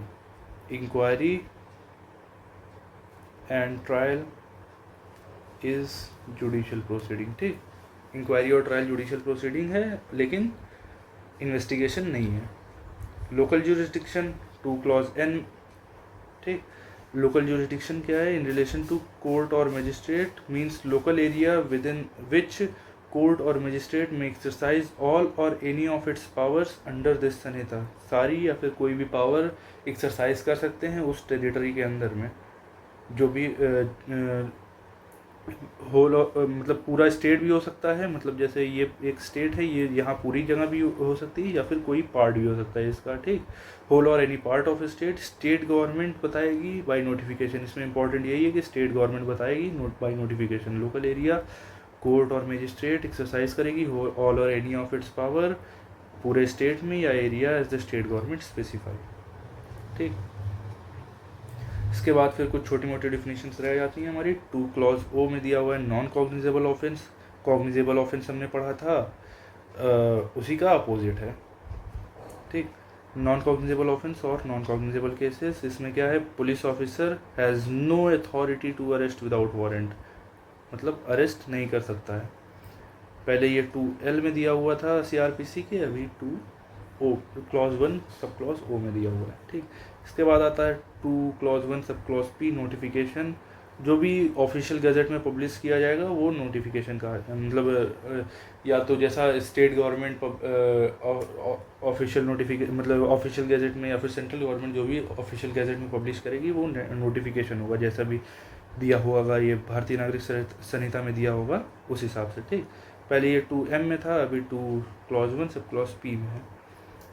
inquiry and trial is judicial proceeding. ठीक, इंक्वायरी और ट्रायल जुडिशियल प्रोसीडिंग है, लेकिन इन्वेस्टिगेशन नहीं है। Local jurisdiction 2 clause n। ठीक, लोकल जुरिस्डिक्शन क्या है? इन रिलेशन टू कोर्ट और magistrate means local area within which court और मजिस्ट्रेट में एक्सरसाइज ऑल और any of its powers under this sanhita. सारी या फिर कोई भी पावर एक्सरसाइज कर सकते हैं उस टेरिटरी के अंदर में, जो भी होल मतलब पूरा स्टेट भी हो सकता है, मतलब जैसे ये एक स्टेट है, ये यहाँ पूरी जगह भी हो सकती है या फिर कोई पार्ट भी हो सकता है इसका। ठीक, होल और any part of state, state government बताएगी बाय नोटिफिकेशन। इसमें इंपॉर्टेंट यही है कि स्टेट गवर्नमेंट बताएगी by notification. Local area court और मजिस्ट्रेट एक्सरसाइज करेगी ऑल और एनी ऑफ इट्स पावर पूरे स्टेट में या area as the state government specify. ठीक, इसके बाद फिर कुछ छोटी मोटी डिफिनीशंस रह जाती हैं हमारी। 2 क्लॉज ओ में दिया हुआ है non cognizable offence. Cognizable offence हमने पढ़ा था, उसी का अपोजिट है। ठीक, नॉन कॉग्निजेबल ऑफेंस और नॉन कॉग्निजेबल केसेस, इसमें क्या है? Police officer has no authority to arrest without warrant, मतलब अरेस्ट नहीं कर सकता है। पहले ये 2L में दिया हुआ था CRPC के, अभी 2O clause 1 sub clause O में दिया हुआ है। ठीक, इसके बाद आता है 2 clause 1 sub clause P notification. जो भी ऑफिशियल गैजेट में पब्लिश किया जाएगा वो नोटिफिकेशन का है, मतलब या तो जैसा स्टेट गवर्नमेंट ऑफिशियल नोटिफिकेशन मतलब ऑफिशियल गैजेट में, या फिर सेंट्रल गवर्नमेंट जो भी ऑफिशियल गैजेट में पब्लिश करेगी वो नोटिफिकेशन होगा, जैसा भी दिया होगा ये भारतीय नागरिक संहिता में दिया होगा उस हिसाब से। ठीक, पहले ये 2M में था, अभी 2 क्लॉज 1 सब क्लॉज P में है।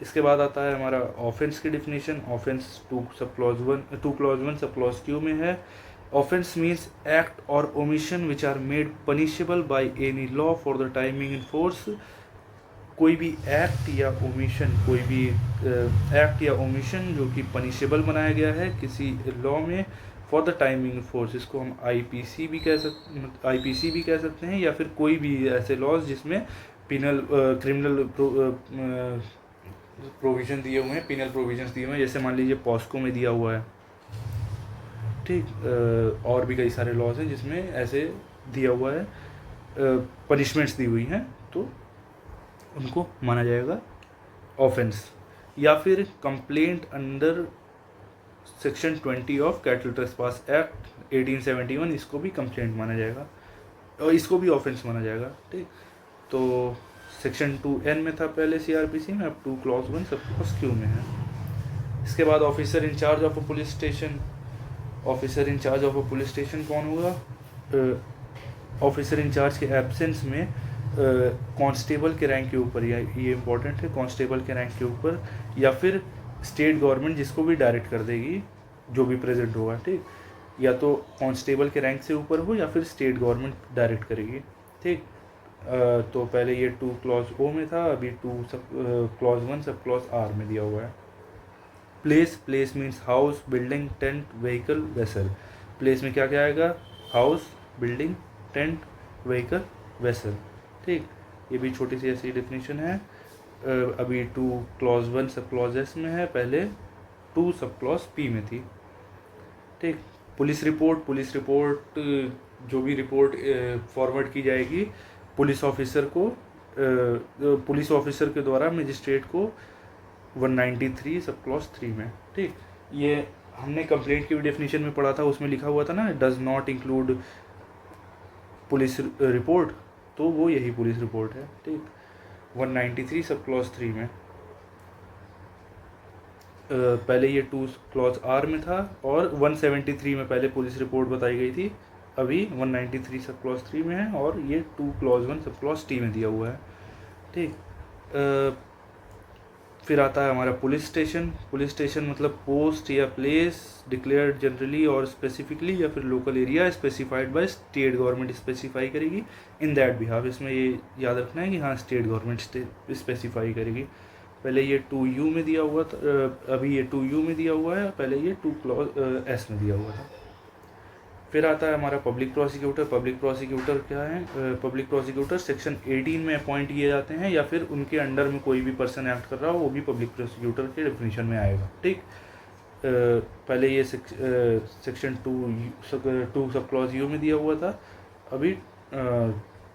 इसके बाद आता है हमारा ऑफेंस की definition. Offence 2 clause 1 sub clause Q में है। ऑफेंस मीन्स एक्ट और omission which are made punishable by any law for the timing in force. कोई भी एक्ट या ओमिशन, कोई भी एक्ट या ओमिशन जो कि पनिशेबल बनाया गया है किसी लॉ में फॉर द टाइमिंग फोर्स, इसको हम IPC भी कह सकते हैं, या फिर कोई भी ऐसे लॉज जिसमें क्रिमिनल प्रोविजन दिए हुए हैं, पिनल प्रोविजंस दिए हुए हैं, जैसे मान लीजिए पॉस्को में दिया हुआ है। ठीक, और भी कई सारे लॉज हैं जिसमें ऐसे दिया हुआ है, पनिशमेंट्स दी हुई हैं, तो उनको माना जाएगा ऑफेंस। या फिर complaint under section 20 of cattle trespass act 1871, इसको भी कंप्लेंट माना जाएगा और इसको भी ऑफेंस माना जाएगा। ठीक, तो सेक्शन 2N में था पहले CRPC में, अब 2 क्लॉज 1 सब क्लॉज Q में है। इसके बाद officer incharge of a police station. Officer incharge of a police station कौन होगा? ऑफिसर इंचार्ज के एब्सेंस में कांस्टेबल के रैंक के ऊपर, या ये इंपॉर्टेंट है, कांस्टेबल के रैंक के ऊपर, या फिर स्टेट गवर्नमेंट जिसको भी डायरेक्ट कर देगी जो भी प्रेजेंट होगा। ठीक, या तो कांस्टेबल के रैंक से ऊपर हो या फिर स्टेट गवर्नमेंट डायरेक्ट करेगी। ठीक, तो पहले ये 2 क्लॉज O में था, अभी 2 sub clause 1 sub clause R में दिया हुआ है। Place means house, building, tent, vehicle, vessel. Place में क्या क्या आएगा? House, building, tent, vehicle, vessel. ठीक, ये भी छोटी सी ऐसी डेफिनेशन है। अभी 2 क्लॉज 1 सब क्लॉज S में है, पहले 2 सब क्लॉज P में थी। ठीक, पुलिस रिपोर्ट जो भी रिपोर्ट फॉरवर्ड की जाएगी पुलिस ऑफिसर के द्वारा मजिस्ट्रेट को 193 सब क्लॉज 3 में। ठीक, ये हमने कंप्लेंट की भी डेफिनेशन में पढ़ा था, उसमें लिखा हुआ था ना, does not include police report, तो वो यही पुलिस रिपोर्ट है। ठीक, 193 सब क्लॉज 3 में। पहले ये 2 क्लॉज R में था, और 173 में पहले पुलिस रिपोर्ट बताई गई थी, अभी 193 सब क्लॉज 3 में है, और ये 2 क्लॉज 1 सब क्लॉज T में दिया हुआ है। ठीक, फिर आता है हमारा पुलिस स्टेशन मतलब पोस्ट या प्लेस डिक्लेयर्ड जनरली और स्पेसिफिकली, या फिर local area specified by state government specify करेगी इन दैट बिहाफ। इसमें ये याद रखना है कि हाँ, स्टेट गवर्नमेंट स्पेसिफाई करेगी। पहले ये 2U में दिया हुआ था, अभी ये 2U में दिया हुआ है, पहले ये 2 क्लॉज S में दिया हुआ था। फिर आता है हमारा पब्लिक प्रोसिक्यूटर। पब्लिक प्रोसिक्यूटर क्या है? पब्लिक प्रोसिक्यूटर सेक्शन 18 में अपॉइंट किए जाते हैं या फिर उनके अंडर में कोई भी पर्सन एक्ट कर रहा हो वो भी पब्लिक प्रोसिक्यूटर के डेफिनेशन में आएगा। ठीक, पहले ये सेक्शन 2 सब क्लॉज यू में दिया हुआ था, अभी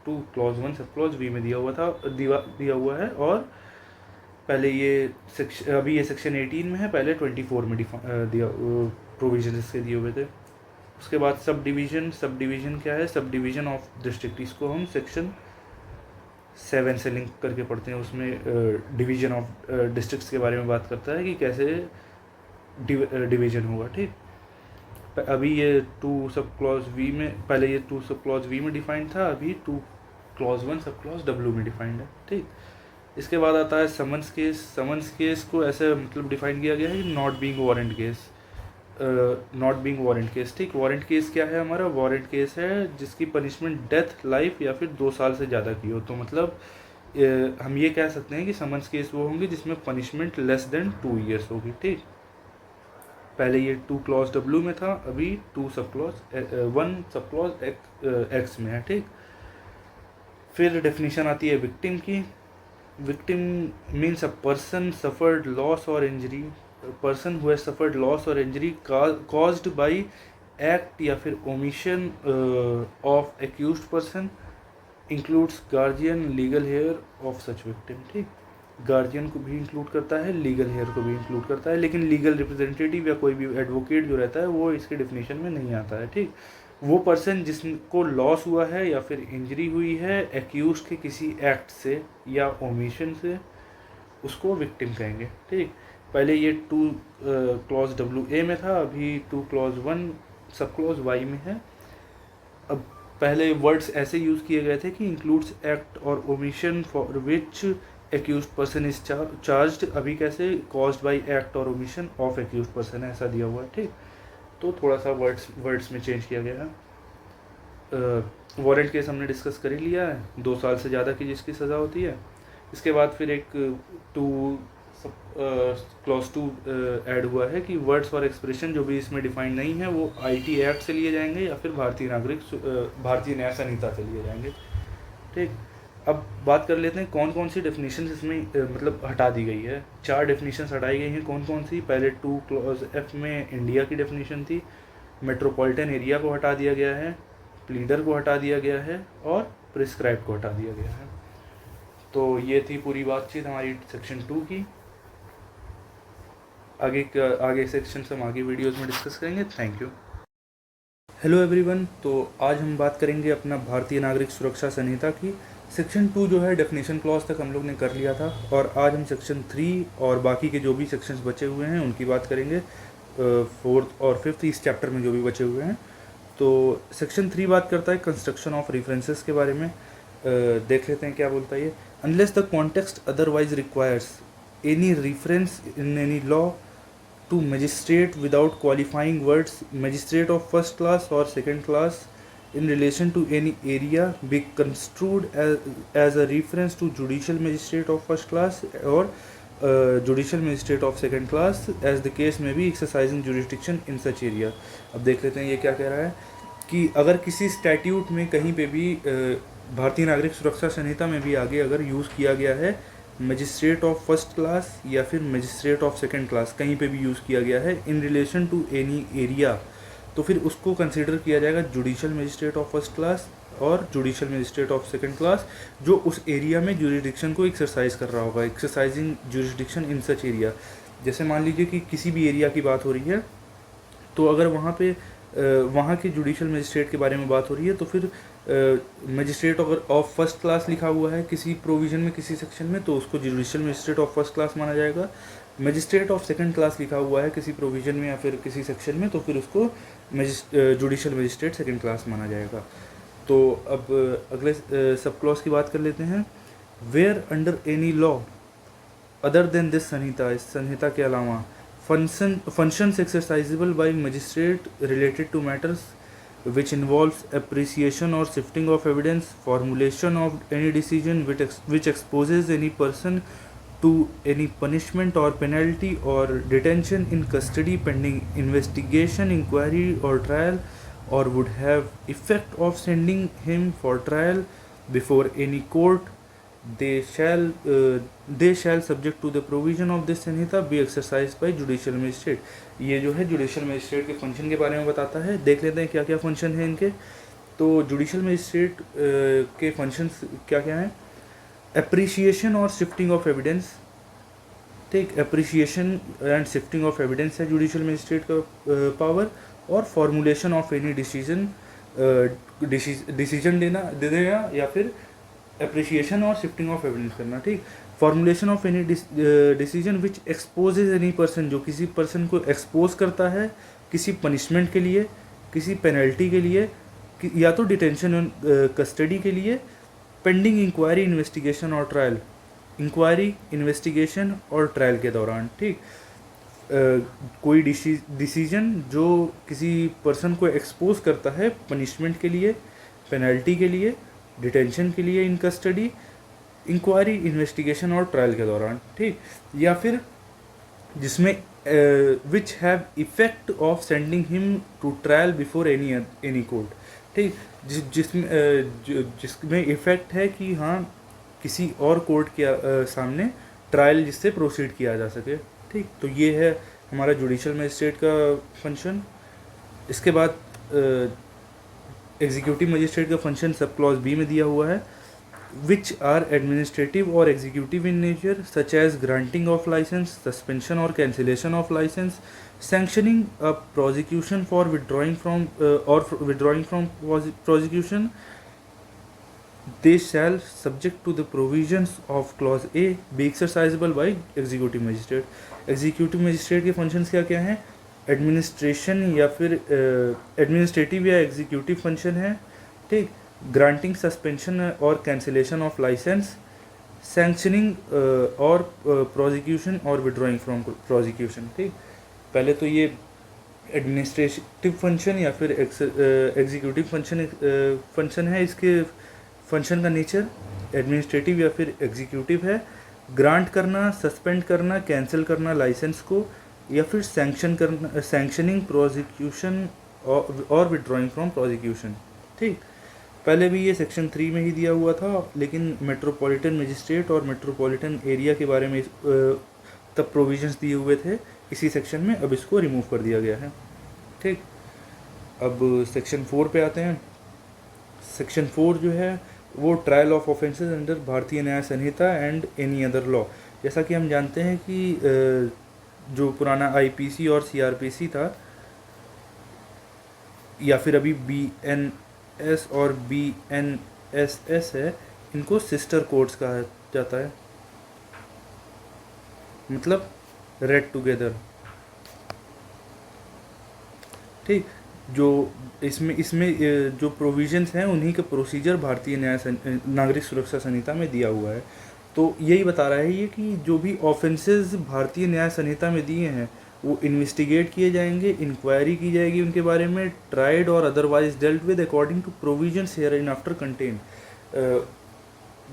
2 क्लॉज 1 सब क्लॉज वी में दिया दिया हुआ है। और पहले ये अभी ये सेक्शन 18 में है, पहले 24 में दिया प्रोविजन इसके दिए हुए थे। उसके बाद सब डिवीज़न क्या है? सब डिवीज़न ऑफ डिस्ट्रिक्ट, इसको हम सेक्शन 7 से लिंक करके पढ़ते हैं। उसमें डिवीज़न ऑफ डिस्ट्रिक्ट्स के बारे में बात करता है कि कैसे डिवीज़न होगा। ठीक, अभी ये 2 सब क्लॉज वी में, पहले ये 2 सब क्लॉज वी में डिफाइंड था, अभी 2 क्लॉज 1 सब क्लॉज डब्ल्यू में डिफाइंड है। ठीक, इसके बाद आता है समन्स केस। समन्स केस को ऐसे मतलब डिफाइन किया गया है कि not being warrant case. Not being warrant case. ठीक, वारंट केस क्या है हमारा? वारंट केस है जिसकी पनिशमेंट डेथ, लाइफ या फिर 2 साल से ज़्यादा की हो। तो मतलब हम ये कह सकते हैं कि समन्स केस वो होंगे जिसमें पनिशमेंट लेस देन 2 ईयर्स होगी। ठीक, पहले ये 2 क्लॉज डब्ल्यू में था, अभी 2 sub clause 1 sub clause x में है। ठीक, फिर डेफिनेशन आती है विक्टिम की। Victim means a person suffered loss or injury, person who has suffered loss or injury caused by act या फिर omission of accused person, includes guardian, legal heir of such victim. ठीक, guardian को भी include करता है, legal hair को भी include करता है, लेकिन लीगल रिप्रेजेंटेटिव या कोई भी एडवोकेट जो रहता है वो इसके डिफिनेशन में नहीं आता है। ठीक, वो पर्सन जिसको लॉस हुआ है या फिर इंजरी हुई है एक्यूज के किसी एक्ट से या ओमिशन से, उसको विक्टिम कहेंगे। ठीक, पहले ये 2 क्लॉज डब्ल्यू ए में था, अभी 2 क्लॉज 1 सब क्लॉज वाई में है। अब पहले वर्ड्स ऐसे यूज़ किए गए थे कि इंक्लूड्स एक्ट और omission for which accused person is charged, अभी कैसे कॉज्ड बाय एक्ट और ओमिशन ऑफ एक्यूज्ड पर्सन ऐसा दिया हुआ है। ठीक, तो थोड़ा सा वर्ड्स में चेंज किया गया है। वारंट केस हमने डिस्कस कर ही लिया है, 2 साल से ज़्यादा की जिसकी सज़ा होती है। इसके बाद फिर एक 2 क्लॉज 2 ऐड हुआ है कि वर्ड्स और एक्सप्रेशन जो भी इसमें डिफाइन नहीं है वो आईटी एक्ट से लिए जाएंगे या फिर भारतीय न्याय संहिता से लिए जाएंगे। ठीक, अब बात कर लेते हैं कौन कौन सी डेफिनेशन इसमें मतलब हटा दी गई है। 4 डेफिनेशन हटाई गई हैं। कौन कौन सी? पहले 2 क्लॉज एफ में इंडिया की डेफिनेशन थी, मेट्रोपॉलिटन एरिया को हटा दिया गया है, प्लीडर को हटा दिया गया है और प्रिस्क्राइब को हटा दिया गया है। तो ये थी पूरी बातचीत हमारी सेक्शन 2 की। आगे सेक्शन हम आगे वीडियोज़ में डिस्कस करेंगे। Thank you. हेलो एवरीवन, तो आज हम बात करेंगे अपना भारतीय नागरिक सुरक्षा संहिता की। सेक्शन 2 जो है डेफिनेशन क्लॉज तक हम लोग ने कर लिया था और आज हम सेक्शन 3 और बाकी के जो भी सेक्शंस बचे हुए हैं उनकी बात करेंगे। 4th और 5th इस चैप्टर में जो भी बचे हुए हैं। तो सेक्शन 3 बात करता है कंस्ट्रक्शन ऑफ रेफरेंसेस के बारे में। देख लेते हैं क्या बोलता है ये। Unless the context otherwise requires any reference in any law to magistrate without qualifying words magistrate of first class or second class in relation to any area be construed as a reference to judicial magistrate of first class or judicial magistrate of second class as the case may be exercising jurisdiction in such area। अब देख लेते हैं ये क्या कह रहा है कि अगर किसी स्टैट्यूट में कहीं पे भी भारतीय नागरिक सुरक्षा संहिता में भी आगे अगर यूज़ किया गया है मजिस्ट्रेट ऑफ फर्स्ट क्लास या फिर मजिस्ट्रेट ऑफ सेकंड क्लास, कहीं पे भी यूज़ किया गया है in relation to any area, तो फिर उसको कंसिडर किया जाएगा judicial magistrate of first class और judicial magistrate of second class, जो उस एरिया में जुरिडिक्शन को एक्सरसाइज कर रहा होगा। एक्सरसाइजिंग जुरिडिक्शन इन सच एरिया, जैसे मान लीजिए कि किसी भी एरिया की बात हो रही है, तो अगर वहाँ पे वहाँ के जुडिशियल मजिस्ट्रेट के बारे में बात हो रही है तो फिर मजिस्ट्रेट अगर ऑफ फर्स्ट क्लास लिखा हुआ है किसी प्रोविज़न में किसी सेक्शन में तो उसको judicial magistrate of first class माना जाएगा। मजिस्ट्रेट ऑफ सेकंड क्लास लिखा हुआ है किसी प्रोविज़न में या फिर किसी सेक्शन में तो फिर उसको जुडिशियल मजिस्ट्रेट सेकंड क्लास माना जाएगा। तो अब अगले सब क्लॉज की बात कर लेते हैं। Where under any law other than this sanhita, इस संहिता के अलावा functions exercisable by magistrate related to matters which involves appreciation or sifting of evidence, formulation of any decision which exposes any person to any punishment or penalty or detention in custody pending investigation, inquiry or trial or would have effect of sending him for trial before any court, they shall subject to the provision of this Samhita be exercised by judicial magistrate। ये जो है judicial magistrate के function के बारे में बताता है। देख लेते हैं क्या क्या फंक्शन है इनके। तो जुडिशल मजिस्ट्रेट के फंक्शंस क्या क्या हैं? एप्रिशिएशन और शिफ्टिंग ऑफ एविडेंस। ठीक, appreciation and shifting of evidence है जुडिशल मजिस्ट्रेट का पावर। और फॉर्मुलेशन ऑफ एनी डिसीजन दे देना या फिर एप्रिशिएशन और शिफ्टिंग ऑफ एविडेंस करना। ठीक, formulation of any decision which exposes any person, जो किसी पर्सन को एक्सपोज करता है किसी पनिशमेंट के लिए, किसी पेनल्टी के लिए, या तो डिटेंशन कस्टडी के लिए, पेंडिंग इंक्वायरी, इन्वेस्टिगेशन और ट्रायल, इंक्वायरी, इन्वेस्टिगेशन और ट्रायल के दौरान। ठीक, कोई डिसीजन जो किसी पर्सन को एक्सपोज करता है पनिशमेंट के लिए, पेनल्टी के लिए, डिटेंशन के लिए इन कस्टडी, इंक्वायरी, इन्वेस्टिगेशन और ट्रायल के दौरान। ठीक, या फिर जिसमें which have effect of sending him to trial before any court. ठीक, जिसमें इफ़ेक्ट है कि हाँ किसी और कोर्ट के सामने ट्रायल जिससे प्रोसीड किया जा सके। ठीक, तो ये है हमारा जुडिशल मजिस्ट्रेट का फंक्शन। इसके बाद एग्जीक्यूटिव मजिस्ट्रेट का फंक्शन सब क्लॉज बी में दिया हुआ है। Which are administrative or executive in nature such as granting of licence, suspension or cancellation of licence, sanctioning a prosecution for withdrawing from prosecution, they shall subject to the provisions of clause A be exercisable by executive magistrate। executive magistrate के functions क्या क्या हैं? Administration या फिर administrative या executive function है। ठीक, granting, suspension or cancellation of licence, sanctioning और प्रोसिक्यूशन और विड्रॉइंग फ्रॉम प्रोसिक्यूशन। ठीक, पहले तो ये एडमिनिस्ट्रेटिव फंक्शन या फिर एग्जीक्यूटिव फंक्शन है। इसके फंक्शन का नेचर एडमिनिस्ट्रेटिव या फिर एग्जीक्यूटिव है। ग्रांट करना, सस्पेंड करना, कैंसिल करना लाइसेंस को, या फिर सैंक्शनिंग प्रोसिक्यूशन और विड्रॉइंग फ्रॉम प्रोसिक्यूशन। ठीक, पहले भी ये सेक्शन 3 में ही दिया हुआ था, लेकिन मेट्रोपॉलिटन मजिस्ट्रेट और मेट्रोपॉलिटन एरिया के बारे में तब प्रोविजंस दिए हुए थे इसी सेक्शन में, अब इसको रिमूव कर दिया गया है। ठीक, अब सेक्शन 4 पे आते हैं। सेक्शन 4 जो है वो ट्रायल ऑफ ऑफेंसेस अंडर भारतीय न्याय संहिता एंड एनी अदर लॉ। जैसा कि हम जानते हैं कि जो पुराना आईपीसी और सीआरपीसी था, या फिर अभी बीएनएस और बीएनएसएस है, इनको सिस्टर कोड्स कहा जाता है, मतलब रेड टुगेदर। ठीक, जो इसमें जो प्रोविजंस हैं उन्हीं का प्रोसीजर भारतीय नागरिक सुरक्षा संहिता में दिया हुआ है। तो यही बता रहा है ये कि जो भी ऑफेंसेस भारतीय न्याय संहिता में दिए हैं वो इन्वेस्टिगेट किए जाएंगे, इंक्वायरी की जाएगी उनके बारे में, ट्राइड और otherwise dealt with according to provisions hereinafter contain.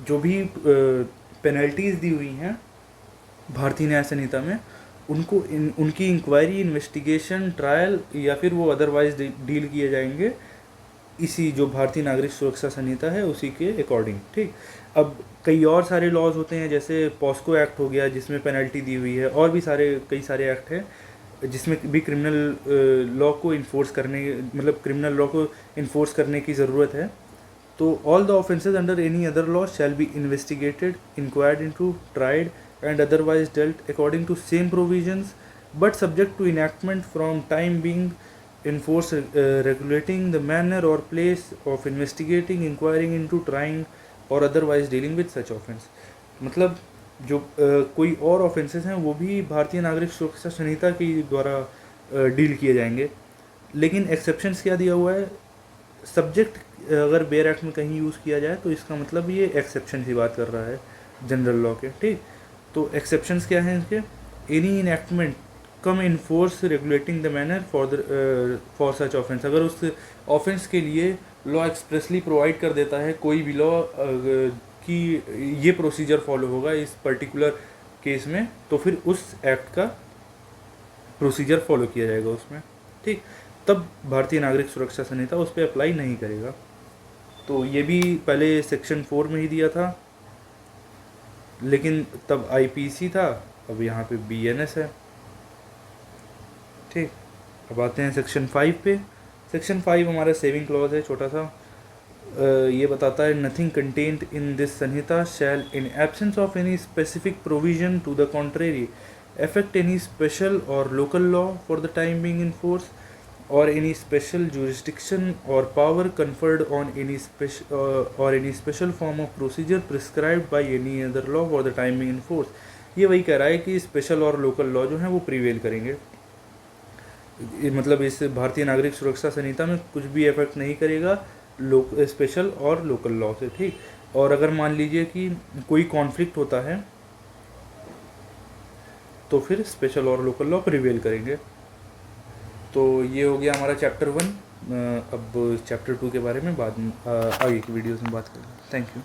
जो भी पेनल्टीज दी हुई हैं भारतीय न्याय संहिता में, उनकी इंक्वायरी, इन्वेस्टिगेशन, ट्रायल या फिर वो अदरवाइज डील किए जाएंगे इसी जो भारतीय नागरिक सुरक्षा संहिता है उसी के अकॉर्डिंग। ठीक, अब कई और सारे लॉज होते हैं, जैसे पॉस्को एक्ट हो गया जिसमें पेनल्टी दी हुई है, और भी कई सारे एक्ट हैं जिसमें भी क्रिमिनल लॉ को इन्फोर्स करने, मतलब क्रिमिनल लॉ को इन्फोर्स करने की ज़रूरत है। तो all the offences under any other law shall be investigated, inquired into, tried and otherwise dealt according to same provisions, but subject to enactment from time being in force regulating the manner or place of investigating, inquiring into, trying or otherwise dealing with such offence। मतलब जो कोई और offences हैं वो भी भारतीय नागरिक सुरक्षा संहिता के द्वारा डील किए जाएंगे, लेकिन एक्सेप्शंस क्या दिया हुआ है? सब्जेक्ट अगर बेयर एक्ट में कहीं यूज़ किया जाए तो इसका मतलब ये एक्सेप्शन की बात कर रहा है जनरल लॉ के। ठीक, तो एक्सेप्शंस क्या हैं इसके? Any enactment come in force regulating the manner for such offence. अगर उस ऑफेंस के लिए लॉ एक्सप्रेसली प्रोवाइड कर देता है कोई भी लॉ कि ये प्रोसीजर फॉलो होगा इस पर्टिकुलर केस में, तो फिर उस एक्ट का प्रोसीजर फॉलो किया जाएगा उसमें। ठीक, तब भारतीय नागरिक सुरक्षा संहिता उस पर अप्लाई नहीं करेगा। तो ये भी पहले सेक्शन 4 में ही दिया था, लेकिन तब आईपीसी था, अब यहाँ पे बीएनएस है। ठीक, अब आते हैं सेक्शन 5 पे। सेक्शन 5 हमारा सेविंग क्लॉज है, छोटा सा। ये बताता है नथिंग कंटेंट इन दिस संहिता shall in absence of any specific provision to the contrary affect any special or local law for the time being in force, or any special jurisdiction or power conferred on any special form of procedure prescribed by any other law for the time being in force। ये वही कह रहा है कि special और local law जो हैं वो प्रिवेल करेंगे। मतलब इस भारतीय नागरिक सुरक्षा संहिता में कुछ भी इफेक्ट नहीं करेगा स्पेशल और लोकल लॉ से। ठीक, और अगर मान लीजिए कि कोई कॉन्फ्लिक्ट होता है तो फिर स्पेशल और लोकल लॉ प्रिवेल करेंगे। तो ये हो गया हमारा चैप्टर 1। अब चैप्टर 2 के बारे में बाद में आगे की वीडियोस में बात करेंगे। Thank you.